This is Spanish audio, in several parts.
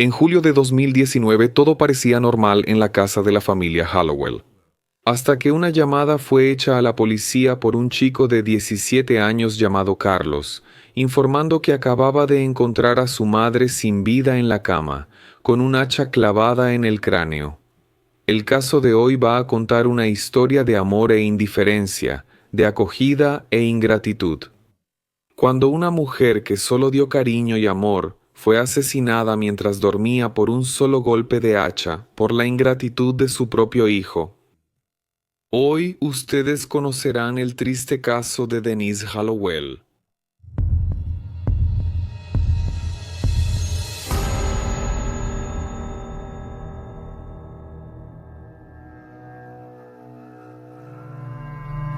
En julio de 2019 todo parecía normal en la casa de la familia Hallowell, hasta que una llamada fue hecha a la policía por un chico de 17 años llamado Carlos, informando que acababa de encontrar a su madre sin vida en la cama, con un hacha clavada en el cráneo. El caso de hoy va a contar una historia de amor e indiferencia, de acogida e ingratitud. Cuando una mujer que solo dio cariño y amor fue asesinada mientras dormía por un solo golpe de hacha por la ingratitud de su propio hijo. Hoy ustedes conocerán el triste caso de Denise Hallowell.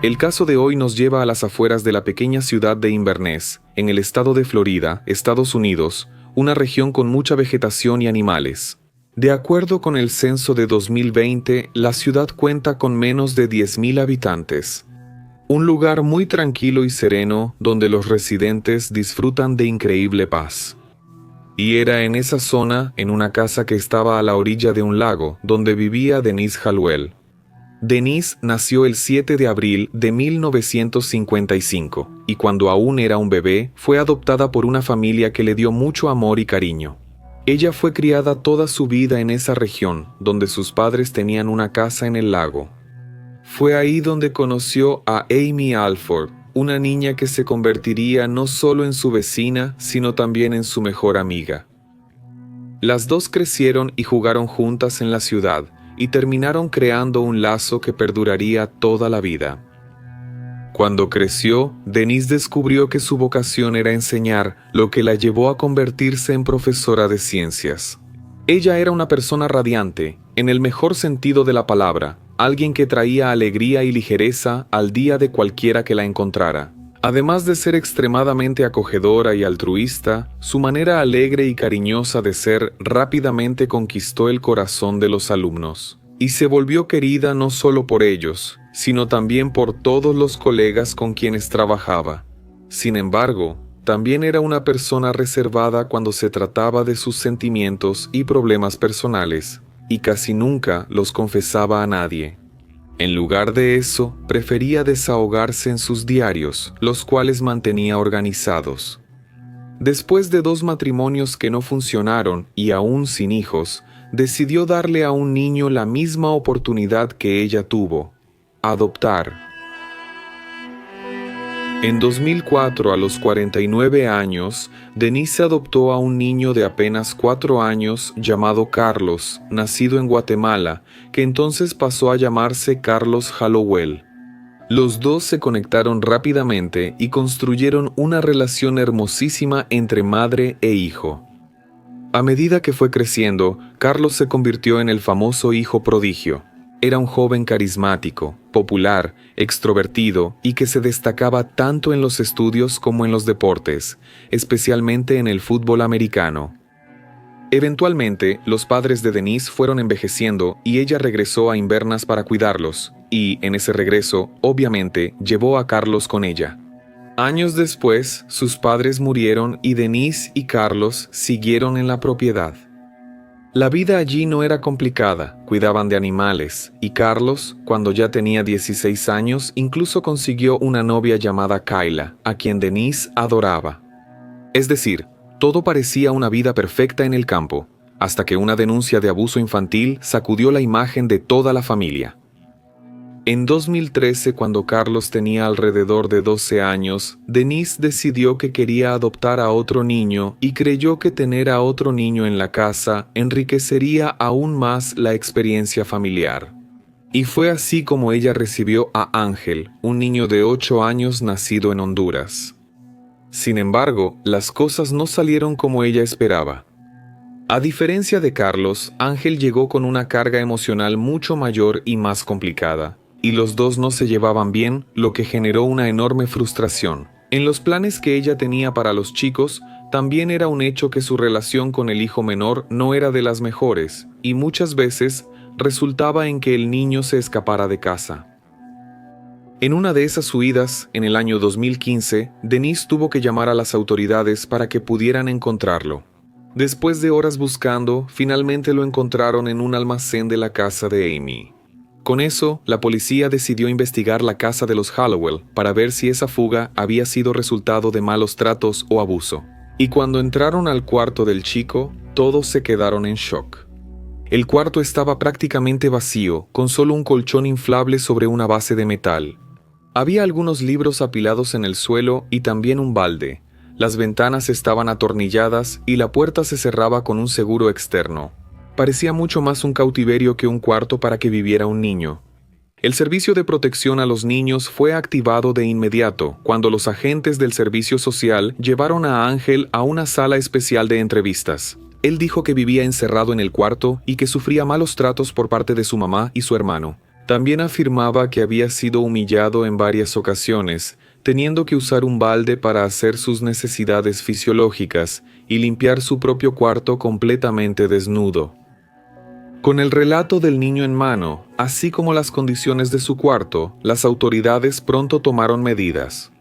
El caso de hoy nos lleva a las afueras de la pequeña ciudad de Inverness, en el estado de Florida, Estados Unidos, una región con mucha vegetación y animales. De acuerdo con el censo de 2020, la ciudad cuenta con menos de 10,000 habitantes. Un lugar muy tranquilo y sereno donde los residentes disfrutan de increíble paz. Y era en esa zona, en una casa que estaba a la orilla de un lago, donde vivía Denise Hallowell. Denise nació el 7 de abril de 1955 y cuando aún era un bebé fue adoptada por una familia que le dio mucho amor y cariño. Ella fue criada toda su vida en esa región, donde sus padres tenían una casa en el lago. Fue ahí donde conoció a Amy Alford, una niña que se convertiría no solo en su vecina, sino también en su mejor amiga. Las dos crecieron y jugaron juntas en la ciudad, y terminaron creando un lazo que perduraría toda la vida. Cuando creció, Denise descubrió que su vocación era enseñar, lo que la llevó a convertirse en profesora de ciencias. Ella era una persona radiante, en el mejor sentido de la palabra, alguien que traía alegría y ligereza al día de cualquiera que la encontrara. Además de ser extremadamente acogedora y altruista, su manera alegre y cariñosa de ser rápidamente conquistó el corazón de los alumnos, y se volvió querida no solo por ellos, sino también por todos los colegas con quienes trabajaba. Sin embargo, también era una persona reservada cuando se trataba de sus sentimientos y problemas personales, y casi nunca los confesaba a nadie. En lugar de eso, prefería desahogarse en sus diarios, los cuales mantenía organizados. Después de 2 matrimonios que no funcionaron y aún sin hijos, decidió darle a un niño la misma oportunidad que ella tuvo: adoptar. En 2004, a los 49 años, Denise adoptó a un niño de apenas 4 años llamado Carlos, nacido en Guatemala, que entonces pasó a llamarse Carlos Hallowell. Los dos se conectaron rápidamente y construyeron una relación hermosísima entre madre e hijo. A medida que fue creciendo, Carlos se convirtió en el famoso hijo prodigio. Era un joven carismático, popular, extrovertido y que se destacaba tanto en los estudios como en los deportes, especialmente en el fútbol americano. Eventualmente, los padres de Denise fueron envejeciendo y ella regresó a Inverness para cuidarlos, y en ese regreso, obviamente, llevó a Carlos con ella. Años después, sus padres murieron y Denise y Carlos siguieron en la propiedad. La vida allí no era complicada, cuidaban de animales, y Carlos, cuando ya tenía 16 años, incluso consiguió una novia llamada Kayla, a quien Denise adoraba. Es decir, todo parecía una vida perfecta en el campo, hasta que una denuncia de abuso infantil sacudió la imagen de toda la familia. En 2013, cuando Carlos tenía alrededor de 12 años, Denise decidió que quería adoptar a otro niño y creyó que tener a otro niño en la casa enriquecería aún más la experiencia familiar. Y fue así como ella recibió a Ángel, un niño de 8 años nacido en Honduras. Sin embargo, las cosas no salieron como ella esperaba. A diferencia de Carlos, Ángel llegó con una carga emocional mucho mayor y más complicada, y los dos no se llevaban bien, lo que generó una enorme frustración. En los planes que ella tenía para los chicos, también era un hecho que su relación con el hijo menor no era de las mejores, y muchas veces resultaba en que el niño se escapara de casa. En una de esas huidas, en el año 2015, Denise tuvo que llamar a las autoridades para que pudieran encontrarlo. Después de horas buscando, finalmente lo encontraron en un almacén de la casa de Amy. Con eso, la policía decidió investigar la casa de los Hallowell para ver si esa fuga había sido resultado de malos tratos o abuso. Y cuando entraron al cuarto del chico, todos se quedaron en shock. El cuarto estaba prácticamente vacío, con solo un colchón inflable sobre una base de metal. Había algunos libros apilados en el suelo y también un balde. Las ventanas estaban atornilladas y la puerta se cerraba con un seguro externo. Parecía mucho más un cautiverio que un cuarto para que viviera un niño. El servicio de protección a los niños fue activado de inmediato cuando los agentes del servicio social llevaron a Ángel a una sala especial de entrevistas. Él dijo que vivía encerrado en el cuarto y que sufría malos tratos por parte de su mamá y su hermano. También afirmaba que había sido humillado en varias ocasiones, teniendo que usar un balde para hacer sus necesidades fisiológicas y limpiar su propio cuarto completamente desnudo. Con el relato del niño en mano, así como las condiciones de su cuarto, las autoridades pronto tomaron medidas.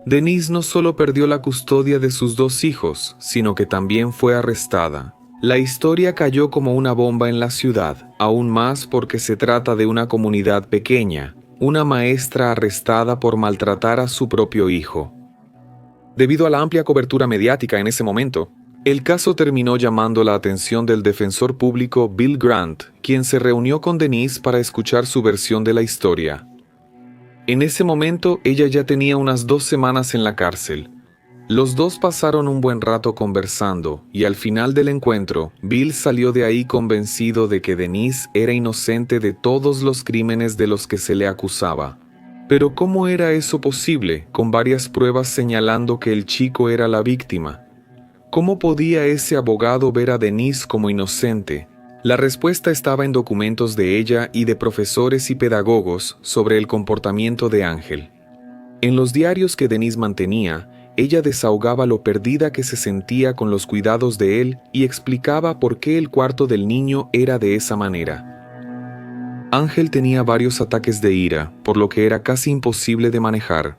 Denise no solo perdió la custodia de sus 2 hijos, sino que también fue arrestada. La historia cayó como una bomba en la ciudad, aún más porque se trata de una comunidad pequeña, una maestra arrestada por maltratar a su propio hijo. Debido a la amplia cobertura mediática en ese momento, el caso terminó llamando la atención del defensor público Bill Grant, quien se reunió con Denise para escuchar su versión de la historia. En ese momento, ella ya tenía unas 2 semanas en la cárcel. Los dos pasaron un buen rato conversando, y al final del encuentro, Bill salió de ahí convencido de que Denise era inocente de todos los crímenes de los que se le acusaba. Pero ¿cómo era eso posible, con varias pruebas señalando que el chico era la víctima? ¿Cómo podía ese abogado ver a Denise como inocente? La respuesta estaba en documentos de ella y de profesores y pedagogos sobre el comportamiento de Ángel. En los diarios que Denise mantenía, ella desahogaba lo perdida que se sentía con los cuidados de él y explicaba por qué el cuarto del niño era de esa manera. Ángel tenía varios ataques de ira, por lo que era casi imposible de manejar.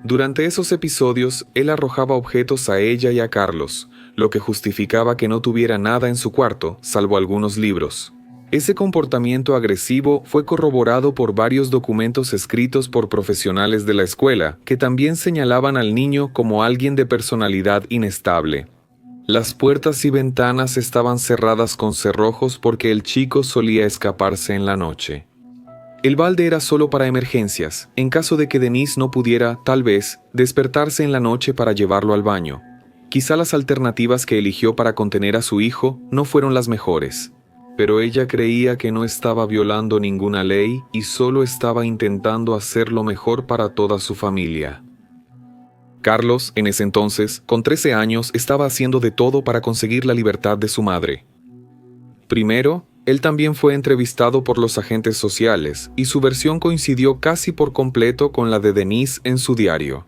Durante esos episodios, él arrojaba objetos a ella y a Carlos, lo que justificaba que no tuviera nada en su cuarto, salvo algunos libros. Ese comportamiento agresivo fue corroborado por varios documentos escritos por profesionales de la escuela, que también señalaban al niño como alguien de personalidad inestable. Las puertas y ventanas estaban cerradas con cerrojos porque el chico solía escaparse en la noche. El balde era solo para emergencias, en caso de que Denise no pudiera, tal vez, despertarse en la noche para llevarlo al baño. Quizá las alternativas que eligió para contener a su hijo no fueron las mejores, pero ella creía que no estaba violando ninguna ley y solo estaba intentando hacer lo mejor para toda su familia. Carlos, en ese entonces, con 13 años, estaba haciendo de todo para conseguir la libertad de su madre. Primero, él también fue entrevistado por los agentes sociales y su versión coincidió casi por completo con la de Denise en su diario.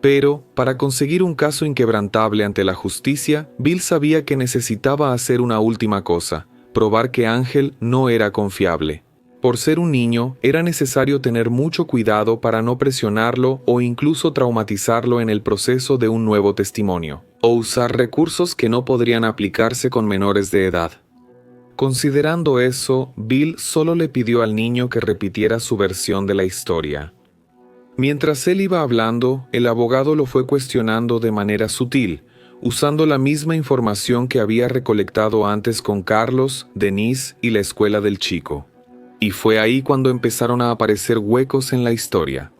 Pero, para conseguir un caso inquebrantable ante la justicia, Bill sabía que necesitaba hacer una última cosa: probar que Ángel no era confiable. Por ser un niño, era necesario tener mucho cuidado para no presionarlo o incluso traumatizarlo en el proceso de un nuevo testimonio, o usar recursos que no podrían aplicarse con menores de edad. Considerando eso, Bill solo le pidió al niño que repitiera su versión de la historia. Mientras él iba hablando, el abogado lo fue cuestionando de manera sutil, usando la misma información que había recolectado antes con Carlos, Denise y la escuela del chico. Y fue ahí cuando empezaron a aparecer huecos en la historia.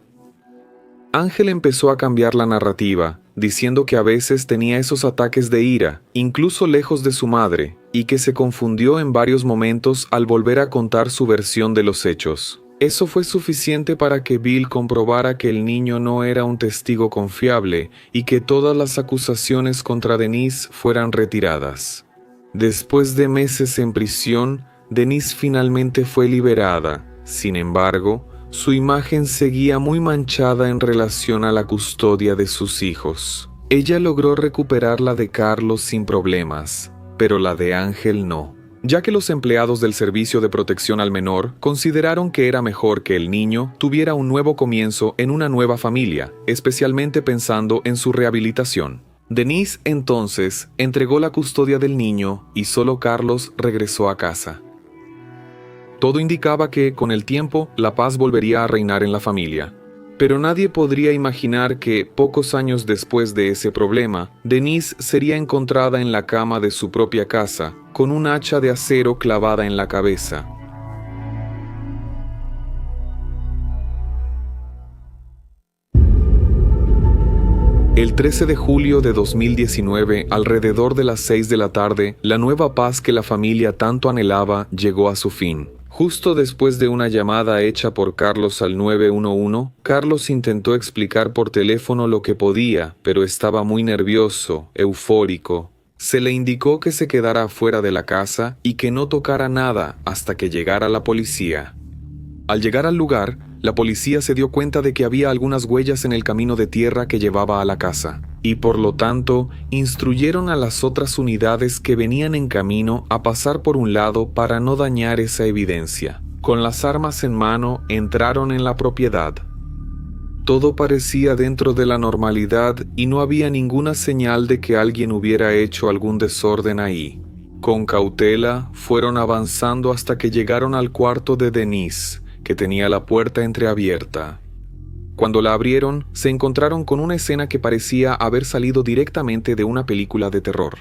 Ángel empezó a cambiar la narrativa, diciendo que a veces tenía esos ataques de ira, incluso lejos de su madre, y que se confundió en varios momentos al volver a contar su versión de los hechos. Eso fue suficiente para que Bill comprobara que el niño no era un testigo confiable y que todas las acusaciones contra Denise fueran retiradas. Después de meses en prisión, Denise finalmente fue liberada. Sin embargo, su imagen seguía muy manchada en relación a la custodia de sus hijos. Ella logró recuperar la de Carlos sin problemas, pero la de Ángel no, ya que los empleados del Servicio de Protección al Menor consideraron que era mejor que el niño tuviera un nuevo comienzo en una nueva familia, especialmente pensando en su rehabilitación. Denise entonces entregó la custodia del niño y solo Carlos regresó a casa. Todo indicaba que, con el tiempo, la paz volvería a reinar en la familia. Pero nadie podría imaginar que, pocos años después de ese problema, Denise sería encontrada en la cama de su propia casa, con un hacha de acero clavada en la cabeza. El 13 de julio de 2019, alrededor de las 6 de la tarde, la nueva paz que la familia tanto anhelaba llegó a su fin. Justo después de una llamada hecha por Carlos al 911, Carlos intentó explicar por teléfono lo que podía, pero estaba muy nervioso, eufórico. Se le indicó que se quedara afuera de la casa y que no tocara nada hasta que llegara la policía. Al llegar al lugar, la policía se dio cuenta de que había algunas huellas en el camino de tierra que llevaba a la casa, y por lo tanto, instruyeron a las otras unidades que venían en camino a pasar por un lado para no dañar esa evidencia. Con las armas en mano, entraron en la propiedad. Todo parecía dentro de la normalidad y no había ninguna señal de que alguien hubiera hecho algún desorden ahí. Con cautela, fueron avanzando hasta que llegaron al cuarto de Denise, que tenía la puerta entreabierta. Cuando la abrieron, se encontraron con una escena que parecía haber salido directamente de una película de terror.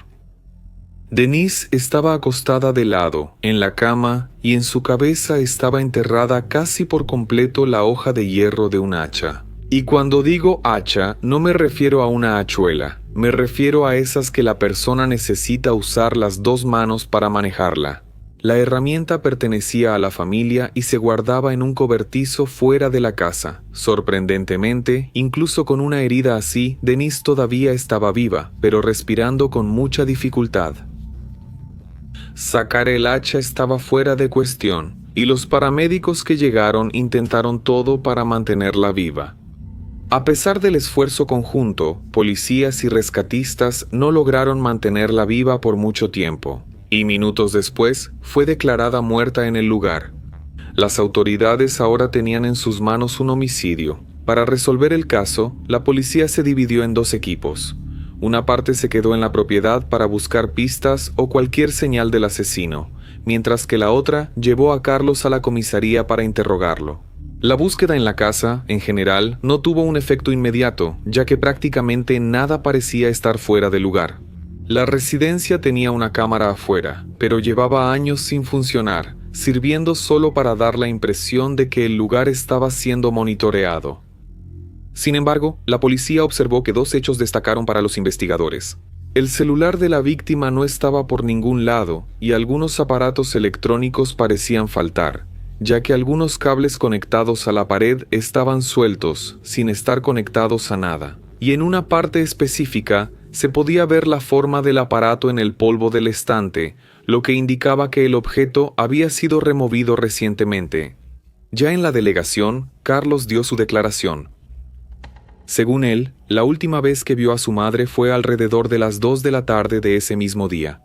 Denise estaba acostada de lado, en la cama, y en su cabeza estaba enterrada casi por completo la hoja de hierro de un hacha. Y cuando digo hacha, no me refiero a una hachuela, me refiero a esas que la persona necesita usar las dos manos para manejarla. La herramienta pertenecía a la familia y se guardaba en un cobertizo fuera de la casa. Sorprendentemente, incluso con una herida así, Denise todavía estaba viva, pero respirando con mucha dificultad. Sacar el hacha estaba fuera de cuestión, y los paramédicos que llegaron intentaron todo para mantenerla viva. A pesar del esfuerzo conjunto, policías y rescatistas no lograron mantenerla viva por mucho tiempo. Y minutos después, fue declarada muerta en el lugar. Las autoridades ahora tenían en sus manos un homicidio. Para resolver el caso, la policía se dividió en dos equipos. Una parte se quedó en la propiedad para buscar pistas o cualquier señal del asesino, mientras que la otra llevó a Carlos a la comisaría para interrogarlo. La búsqueda en la casa, en general, no tuvo un efecto inmediato, ya que prácticamente nada parecía estar fuera de lugar. La residencia tenía una cámara afuera, pero llevaba años sin funcionar, sirviendo solo para dar la impresión de que el lugar estaba siendo monitoreado. Sin embargo, la policía observó que dos hechos destacaron para los investigadores. El celular de la víctima no estaba por ningún lado y algunos aparatos electrónicos parecían faltar, ya que algunos cables conectados a la pared estaban sueltos, sin estar conectados a nada. Y en una parte específica, se podía ver la forma del aparato en el polvo del estante, lo que indicaba que el objeto había sido removido recientemente. Ya en la delegación, Carlos dio su declaración. Según él, la última vez que vio a su madre fue alrededor de las 2 de la tarde de ese mismo día.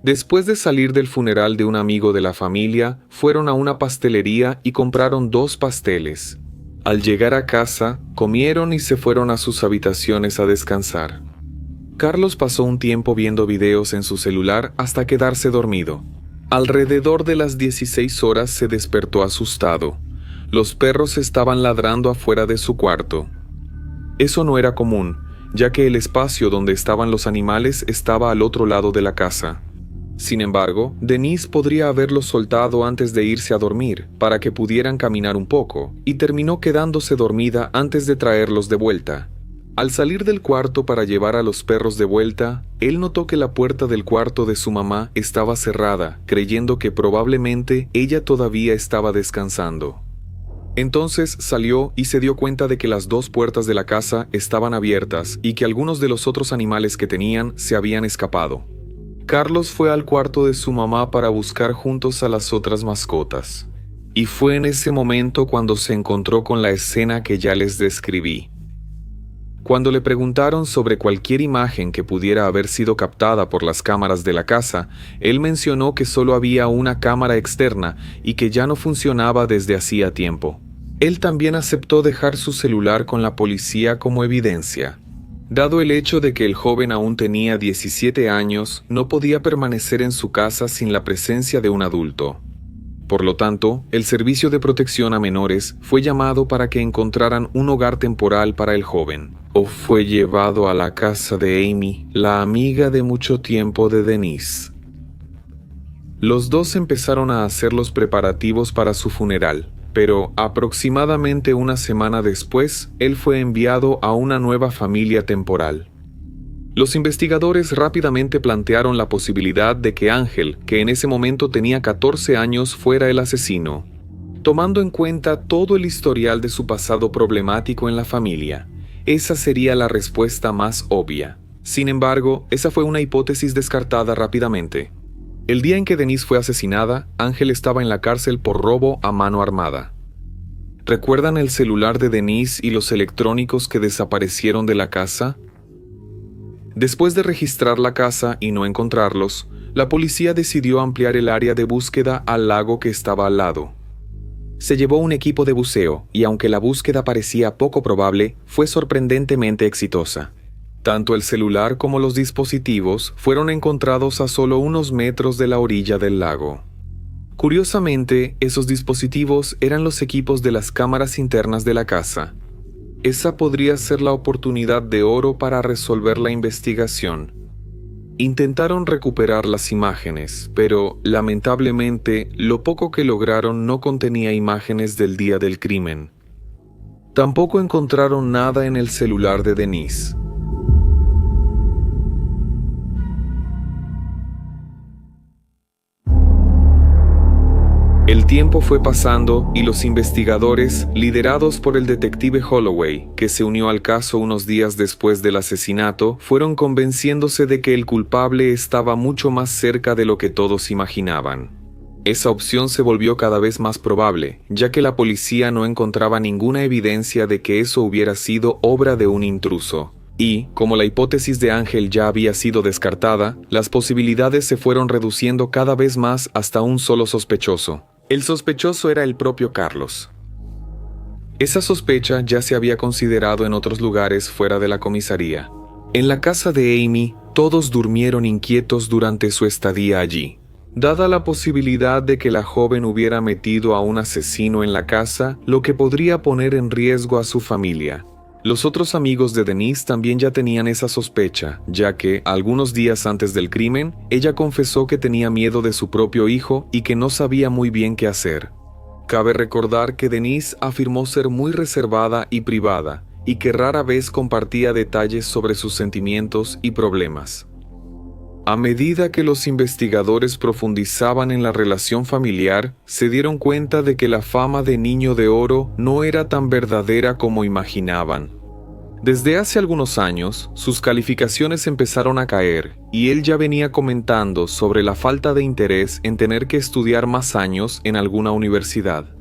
Después de salir del funeral de un amigo de la familia, fueron a una pastelería y compraron 2 pasteles. Al llegar a casa, comieron y se fueron a sus habitaciones a descansar. Carlos pasó un tiempo viendo videos en su celular hasta quedarse dormido. Alrededor de las 16 horas se despertó asustado. Los perros estaban ladrando afuera de su cuarto. Eso no era común, ya que el espacio donde estaban los animales estaba al otro lado de la casa. Sin embargo, Denise podría haberlos soltado antes de irse a dormir, para que pudieran caminar un poco, y terminó quedándose dormida antes de traerlos de vuelta. Al salir del cuarto para llevar a los perros de vuelta, él notó que la puerta del cuarto de su mamá estaba cerrada, creyendo que probablemente ella todavía estaba descansando. Entonces salió y se dio cuenta de que las 2 puertas de la casa estaban abiertas y que algunos de los otros animales que tenían se habían escapado. Carlos fue al cuarto de su mamá para buscar juntos a las otras mascotas. Y fue en ese momento cuando se encontró con la escena que ya les describí. Cuando le preguntaron sobre cualquier imagen que pudiera haber sido captada por las cámaras de la casa, él mencionó que solo había una cámara externa y que ya no funcionaba desde hacía tiempo. Él también aceptó dejar su celular con la policía como evidencia. Dado el hecho de que el joven aún tenía 17 años, no podía permanecer en su casa sin la presencia de un adulto. Por lo tanto, el Servicio de Protección a Menores fue llamado para que encontraran un hogar temporal para el joven, o fue llevado a la casa de Amy, la amiga de mucho tiempo de Denise. Los dos empezaron a hacer los preparativos para su funeral, pero aproximadamente una semana después, él fue enviado a una nueva familia temporal. Los investigadores rápidamente plantearon la posibilidad de que Ángel, que en ese momento tenía 14 años, fuera el asesino, tomando en cuenta todo el historial de su pasado problemático en la familia. Esa sería la respuesta más obvia. Sin embargo, esa fue una hipótesis descartada rápidamente. El día en que Denise fue asesinada, Ángel estaba en la cárcel por robo a mano armada. ¿Recuerdan el celular de Denise y los electrónicos que desaparecieron de la casa? Después de registrar la casa y no encontrarlos, la policía decidió ampliar el área de búsqueda al lago que estaba al lado. Se llevó un equipo de buceo y aunque la búsqueda parecía poco probable, fue sorprendentemente exitosa. Tanto el celular como los dispositivos fueron encontrados a solo unos metros de la orilla del lago. Curiosamente, esos dispositivos eran los equipos de las cámaras internas de la casa. Esa podría ser la oportunidad de oro para resolver la investigación. Intentaron recuperar las imágenes, pero lamentablemente lo poco que lograron no contenía imágenes del día del crimen. Tampoco encontraron nada en el celular de Denise. El tiempo fue pasando y los investigadores, liderados por el detective Holloway, que se unió al caso unos días después del asesinato, fueron convenciéndose de que el culpable estaba mucho más cerca de lo que todos imaginaban. Esa opción se volvió cada vez más probable, ya que la policía no encontraba ninguna evidencia de que eso hubiera sido obra de un intruso. Y, como la hipótesis de Ángel ya había sido descartada, las posibilidades se fueron reduciendo cada vez más hasta un solo sospechoso. El sospechoso era el propio Carlos. Esa sospecha ya se había considerado en otros lugares fuera de la comisaría. En la casa de Amy, todos durmieron inquietos durante su estadía allí. Dada la posibilidad de que la joven hubiera metido a un asesino en la casa, lo que podría poner en riesgo a su familia. Los otros amigos de Denise también ya tenían esa sospecha, ya que, algunos días antes del crimen, ella confesó que tenía miedo de su propio hijo y que no sabía muy bien qué hacer. Cabe recordar que Denise afirmó ser muy reservada y privada, y que rara vez compartía detalles sobre sus sentimientos y problemas. A medida que los investigadores profundizaban en la relación familiar, se dieron cuenta de que la fama de Niño de Oro no era tan verdadera como imaginaban. Desde hace algunos años, sus calificaciones empezaron a caer y él ya venía comentando sobre la falta de interés en tener que estudiar más años en alguna universidad.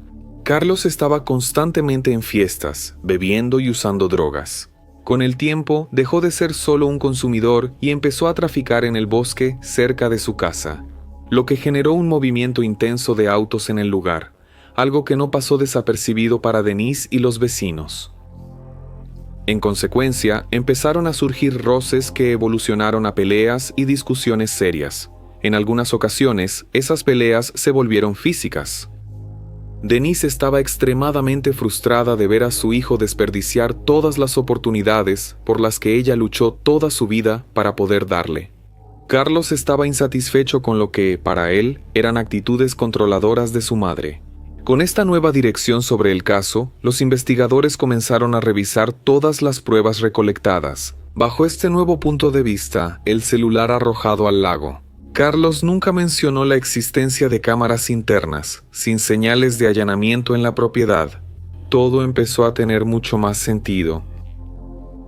Carlos estaba constantemente en fiestas, bebiendo y usando drogas. Con el tiempo, dejó de ser solo un consumidor y empezó a traficar en el bosque cerca de su casa, lo que generó un movimiento intenso de autos en el lugar, algo que no pasó desapercibido para Denise y los vecinos. En consecuencia, empezaron a surgir roces que evolucionaron a peleas y discusiones serias. En algunas ocasiones, esas peleas se volvieron físicas. Denise estaba extremadamente frustrada de ver a su hijo desperdiciar todas las oportunidades por las que ella luchó toda su vida para poder darle. Carlos estaba insatisfecho con lo que, para él, eran actitudes controladoras de su madre. Con esta nueva dirección sobre el caso, los investigadores comenzaron a revisar todas las pruebas recolectadas. Bajo este nuevo punto de vista, el celular arrojado al lago. Carlos nunca mencionó la existencia de cámaras internas, sin señales de allanamiento en la propiedad. Todo empezó a tener mucho más sentido.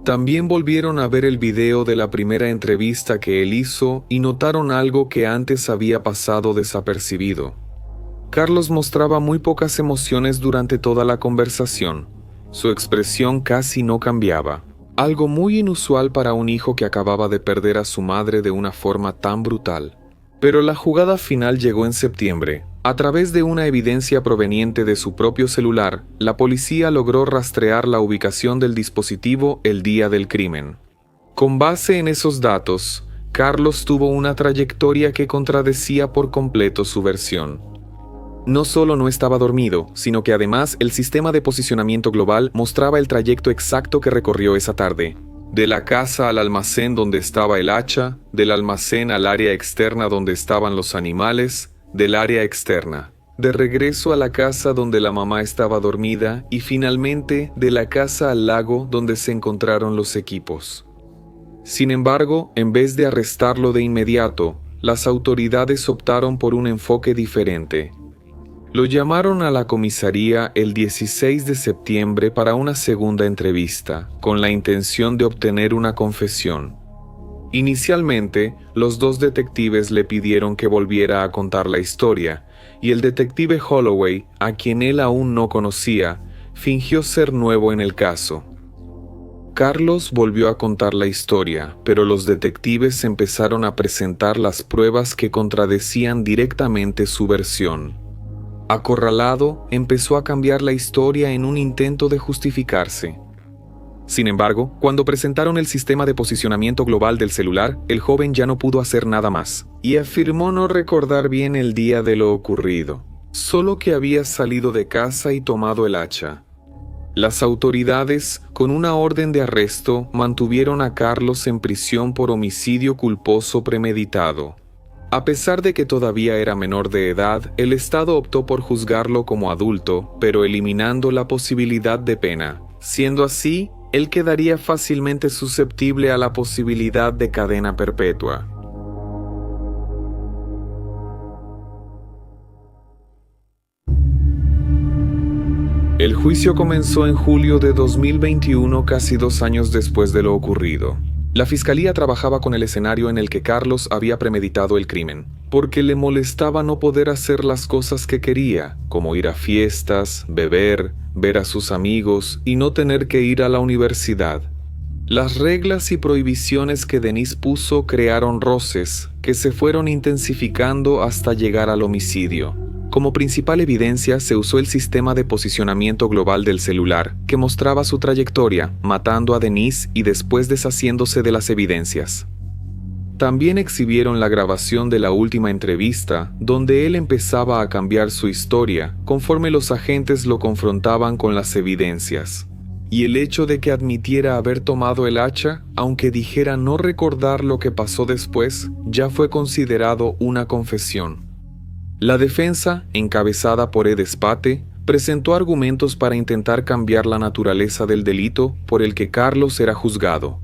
También volvieron a ver el video de la primera entrevista que él hizo y notaron algo que antes había pasado desapercibido. Carlos mostraba muy pocas emociones durante toda la conversación. Su expresión casi no cambiaba. Algo muy inusual para un hijo que acababa de perder a su madre de una forma tan brutal. Pero la jugada final llegó en septiembre. A través de una evidencia proveniente de su propio celular, la policía logró rastrear la ubicación del dispositivo el día del crimen. Con base en esos datos, Carlos tuvo una trayectoria que contradecía por completo su versión. No solo no estaba dormido, sino que además el sistema de posicionamiento global mostraba el trayecto exacto que recorrió esa tarde. De la casa al almacén donde estaba el hacha, del almacén al área externa donde estaban los animales, del área externa, de regreso a la casa donde la mamá estaba dormida y finalmente de la casa al lago donde se encontraron los equipos. Sin embargo, en vez de arrestarlo de inmediato, las autoridades optaron por un enfoque diferente. Lo llamaron a la comisaría el 16 de septiembre para una segunda entrevista, con la intención de obtener una confesión. Inicialmente, los dos detectives le pidieron que volviera a contar la historia, y el detective Holloway, a quien él aún no conocía, fingió ser nuevo en el caso. Carlos volvió a contar la historia, pero los detectives empezaron a presentar las pruebas que contradecían directamente su versión. Acorralado, empezó a cambiar la historia en un intento de justificarse. Sin embargo, cuando presentaron el sistema de posicionamiento global del celular, el joven ya no pudo hacer nada más, y afirmó no recordar bien el día de lo ocurrido, solo que había salido de casa y tomado el hacha. Las autoridades, con una orden de arresto, mantuvieron a Carlos en prisión por homicidio culposo premeditado. A pesar de que todavía era menor de edad, el Estado optó por juzgarlo como adulto, pero eliminando la posibilidad de pena. Siendo así, él quedaría fácilmente susceptible a la posibilidad de cadena perpetua. El juicio comenzó en julio de 2021, casi 2 años después de lo ocurrido. La fiscalía trabajaba con el escenario en el que Carlos había premeditado el crimen, porque le molestaba no poder hacer las cosas que quería, como ir a fiestas, beber, ver a sus amigos y no tener que ir a la universidad. Las reglas y prohibiciones que Denise puso crearon roces que se fueron intensificando hasta llegar al homicidio. Como principal evidencia se usó el sistema de posicionamiento global del celular, que mostraba su trayectoria, matando a Denise y después deshaciéndose de las evidencias. También exhibieron la grabación de la última entrevista, donde él empezaba a cambiar su historia conforme los agentes lo confrontaban con las evidencias. Y el hecho de que admitiera haber tomado el hacha, aunque dijera no recordar lo que pasó después, ya fue considerado una confesión. La defensa, encabezada por Ed Spate, presentó argumentos para intentar cambiar la naturaleza del delito por el que Carlos era juzgado.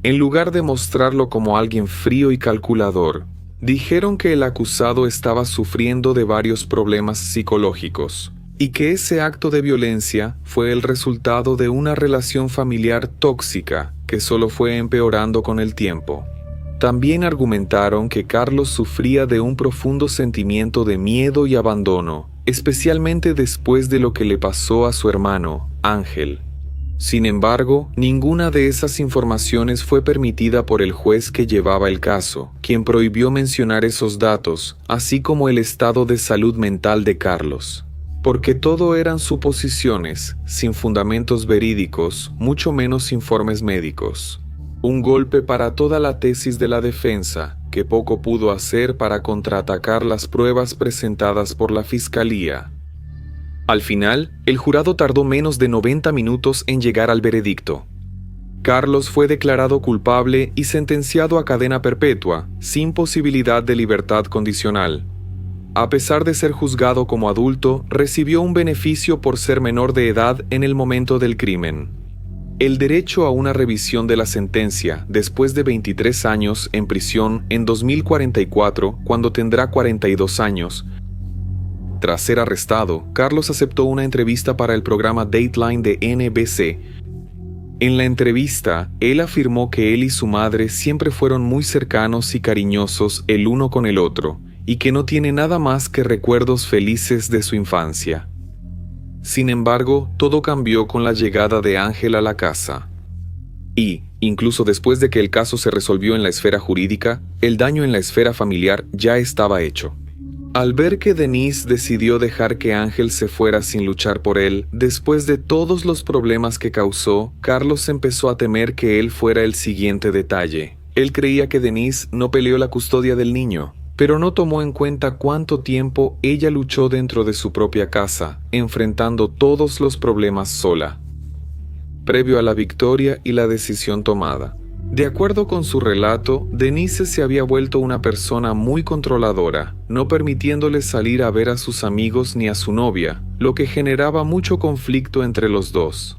En lugar de mostrarlo como alguien frío y calculador, dijeron que el acusado estaba sufriendo de varios problemas psicológicos y que ese acto de violencia fue el resultado de una relación familiar tóxica que solo fue empeorando con el tiempo. También argumentaron que Carlos sufría de un profundo sentimiento de miedo y abandono, especialmente después de lo que le pasó a su hermano, Ángel. Sin embargo, ninguna de esas informaciones fue permitida por el juez que llevaba el caso, quien prohibió mencionar esos datos, así como el estado de salud mental de Carlos. Porque todo eran suposiciones, sin fundamentos verídicos, mucho menos informes médicos. Un golpe para toda la tesis de la defensa, que poco pudo hacer para contraatacar las pruebas presentadas por la fiscalía. Al final, el jurado tardó menos de 90 minutos en llegar al veredicto. Carlos fue declarado culpable y sentenciado a cadena perpetua, sin posibilidad de libertad condicional. A pesar de ser juzgado como adulto, recibió un beneficio por ser menor de edad en el momento del crimen. El derecho a una revisión de la sentencia después de 23 años en prisión en 2044, cuando tendrá 42 años. Tras ser arrestado, Carlos aceptó una entrevista para el programa Dateline de NBC. En la entrevista, él afirmó que él y su madre siempre fueron muy cercanos y cariñosos el uno con el otro, y que no tiene nada más que recuerdos felices de su infancia. Sin embargo, todo cambió con la llegada de Ángel a la casa. Y, incluso después de que el caso se resolvió en la esfera jurídica, el daño en la esfera familiar ya estaba hecho. Al ver que Denise decidió dejar que Ángel se fuera sin luchar por él, después de todos los problemas que causó, Carlos empezó a temer que él fuera el siguiente detalle. Él creía que Denise no peleó la custodia del niño, pero no tomó en cuenta cuánto tiempo ella luchó dentro de su propia casa, enfrentando todos los problemas sola, previo a la victoria y la decisión tomada. De acuerdo con su relato, Denise se había vuelto una persona muy controladora, no permitiéndole salir a ver a sus amigos ni a su novia, lo que generaba mucho conflicto entre los dos.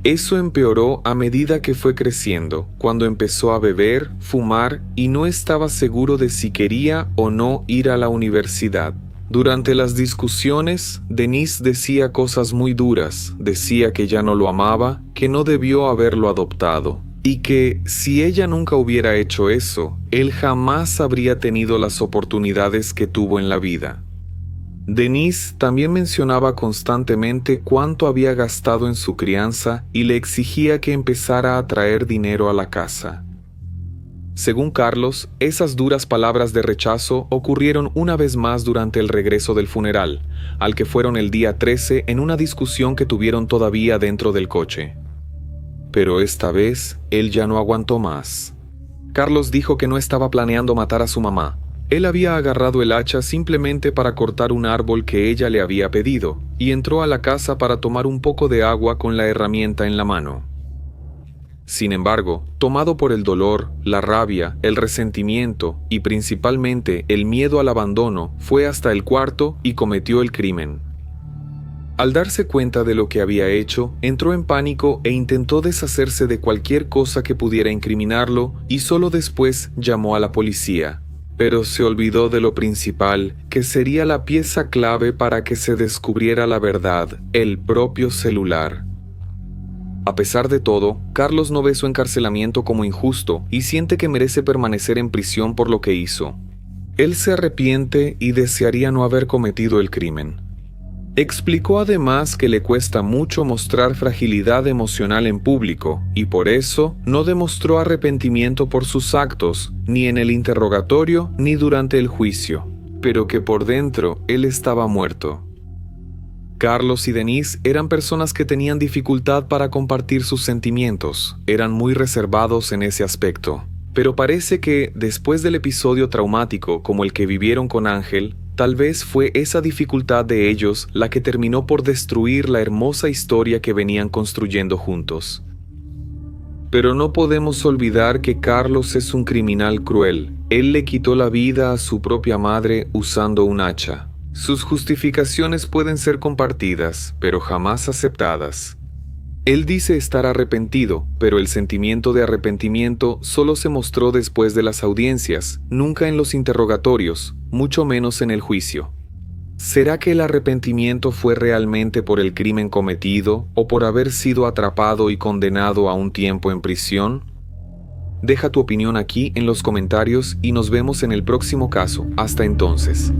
Eso empeoró a medida que fue creciendo, cuando empezó a beber, fumar y no estaba seguro de si quería o no ir a la universidad. Durante las discusiones, Denise decía cosas muy duras, decía que ya no lo amaba, que no debió haberlo adoptado, y que, si ella nunca hubiera hecho eso, él jamás habría tenido las oportunidades que tuvo en la vida. Denise también mencionaba constantemente cuánto había gastado en su crianza y le exigía que empezara a traer dinero a la casa. Según Carlos, esas duras palabras de rechazo ocurrieron una vez más durante el regreso del funeral, al que fueron el día 13 en una discusión que tuvieron todavía dentro del coche. Pero esta vez, él ya no aguantó más. Carlos dijo que no estaba planeando matar a su mamá. Él había agarrado el hacha simplemente para cortar un árbol que ella le había pedido, y entró a la casa para tomar un poco de agua con la herramienta en la mano. Sin embargo, tomado por el dolor, la rabia, el resentimiento y principalmente el miedo al abandono, fue hasta el cuarto y cometió el crimen. Al darse cuenta de lo que había hecho, entró en pánico e intentó deshacerse de cualquier cosa que pudiera incriminarlo y solo después llamó a la policía. Pero se olvidó de lo principal, que sería la pieza clave para que se descubriera la verdad, el propio celular. A pesar de todo, Carlos no ve su encarcelamiento como injusto y siente que merece permanecer en prisión por lo que hizo. Él se arrepiente y desearía no haber cometido el crimen. Explicó además que le cuesta mucho mostrar fragilidad emocional en público y por eso no demostró arrepentimiento por sus actos, ni en el interrogatorio ni durante el juicio, pero que por dentro él estaba muerto. Carlos y Denise eran personas que tenían dificultad para compartir sus sentimientos, eran muy reservados en ese aspecto. Pero parece que, después del episodio traumático como el que vivieron con Ángel, tal vez fue esa dificultad de ellos la que terminó por destruir la hermosa historia que venían construyendo juntos. Pero no podemos olvidar que Carlos es un criminal cruel. Él le quitó la vida a su propia madre usando un hacha. Sus justificaciones pueden ser compartidas, pero jamás aceptadas. Él dice estar arrepentido, pero el sentimiento de arrepentimiento solo se mostró después de las audiencias, nunca en los interrogatorios, mucho menos en el juicio. ¿Será que el arrepentimiento fue realmente por el crimen cometido o por haber sido atrapado y condenado a un tiempo en prisión? Deja tu opinión aquí en los comentarios y nos vemos en el próximo caso. Hasta entonces.